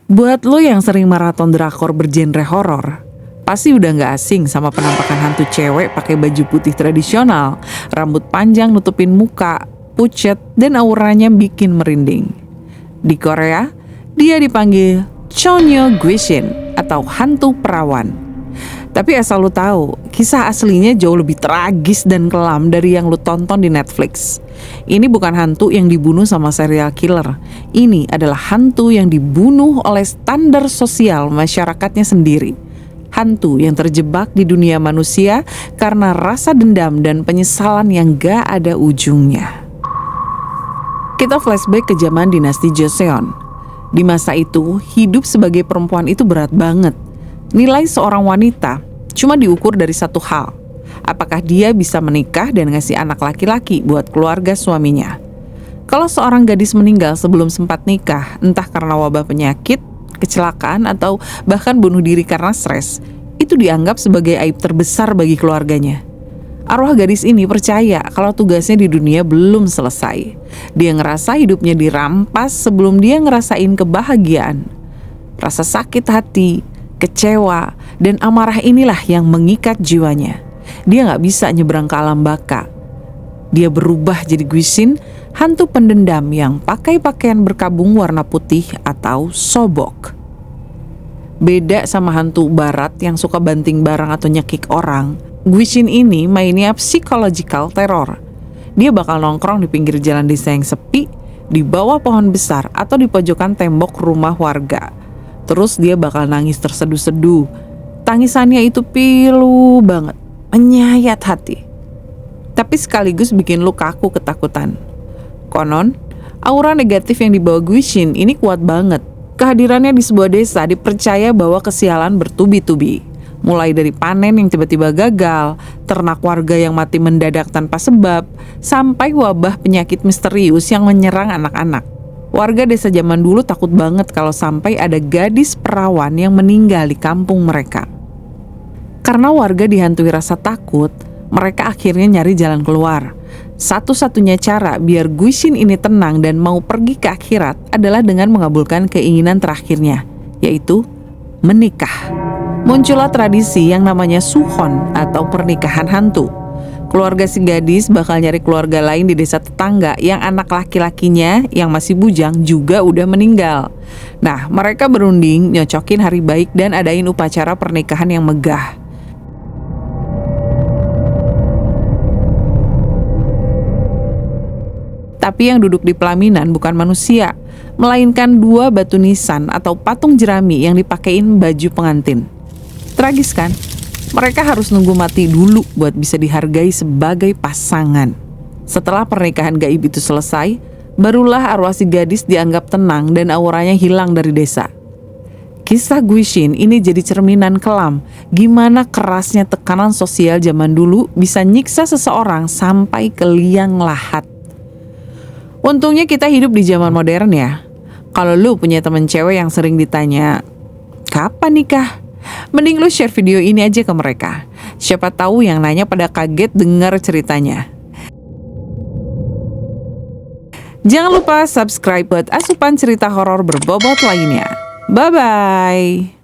Buat lo yang sering maraton drakor bergenre horor, pasti udah gak asing sama penampakan hantu cewek pakai baju putih tradisional, rambut panjang nutupin muka, pucet, dan auranya bikin merinding. Di Korea, dia dipanggil Chonyo Gwishin atau hantu perawan. Tapi asal lu tahu, kisah aslinya jauh lebih tragis dan kelam dari yang lu tonton di Netflix. Ini bukan hantu yang dibunuh sama serial killer. Ini adalah hantu yang dibunuh oleh standar sosial masyarakatnya sendiri. Hantu yang terjebak di dunia manusia karena rasa dendam dan penyesalan yang gak ada ujungnya. Kita flashback ke zaman dinasti Joseon. Di masa itu, hidup sebagai perempuan itu berat banget. Nilai seorang wanita cuma diukur dari satu hal. Apakah dia bisa menikah dan ngasih anak laki-laki buat keluarga suaminya. Kalau seorang gadis meninggal sebelum sempat nikah, entah karena wabah penyakit, kecelakaan, atau bahkan bunuh diri karena stres, itu dianggap sebagai aib terbesar bagi keluarganya. Arwah gadis ini percaya kalau tugasnya di dunia belum selesai. Dia ngerasa hidupnya dirampas sebelum dia ngerasain kebahagiaan. Rasa sakit hati, kecewa, dan amarah inilah yang mengikat jiwanya. Dia gak bisa nyebrang ke alam baka. Dia berubah jadi Gwishin, hantu pendendam yang pakai pakaian berkabung warna putih atau sobok. Beda sama hantu barat yang suka banting barang atau nyekik orang, Gwishin ini mainnya psychological terror. Dia bakal nongkrong di pinggir jalan desa yang sepi, di bawah pohon besar, atau di pojokan tembok rumah warga. Terus dia bakal nangis terseduh-seduh. Tangisannya itu pilu banget, menyayat hati. Tapi sekaligus bikin lu kaku ketakutan. Konon, aura negatif yang dibawa Gwishin ini kuat banget. Kehadirannya di sebuah desa dipercaya bawa kesialan bertubi-tubi. Mulai dari panen yang tiba-tiba gagal, ternak warga yang mati mendadak tanpa sebab, sampai wabah penyakit misterius yang menyerang anak-anak. Warga desa zaman dulu takut banget kalau sampai ada gadis perawan yang meninggal di kampung mereka. Karena warga dihantui rasa takut, mereka akhirnya nyari jalan keluar. Satu-satunya cara biar Gwishin ini tenang dan mau pergi ke akhirat adalah dengan mengabulkan keinginan terakhirnya, yaitu menikah. Muncullah tradisi yang namanya suhon atau pernikahan hantu. Keluarga si gadis bakal nyari keluarga lain di desa tetangga yang anak laki-lakinya yang masih bujang juga udah meninggal. Nah, mereka berunding nyocokin hari baik dan adain upacara pernikahan yang megah. Tapi yang duduk di pelaminan bukan manusia, melainkan dua batu nisan atau patung jerami yang dipakein baju pengantin. Tragis kan? Mereka harus nunggu mati dulu buat bisa dihargai sebagai pasangan. Setelah pernikahan gaib itu selesai, barulah arwah si gadis dianggap tenang dan auranya hilang dari desa. Kisah Gwishin ini jadi cerminan kelam gimana kerasnya tekanan sosial zaman dulu bisa nyiksa seseorang sampai ke liang lahat. Untungnya kita hidup di zaman modern ya. Kalau lu punya temen cewek yang sering ditanya, kapan nikah? Mending lu share video ini aja ke mereka. Siapa tahu yang nanya pada kaget dengar ceritanya. Jangan lupa subscribe buat asupan cerita horor berbobot lainnya. Bye-bye.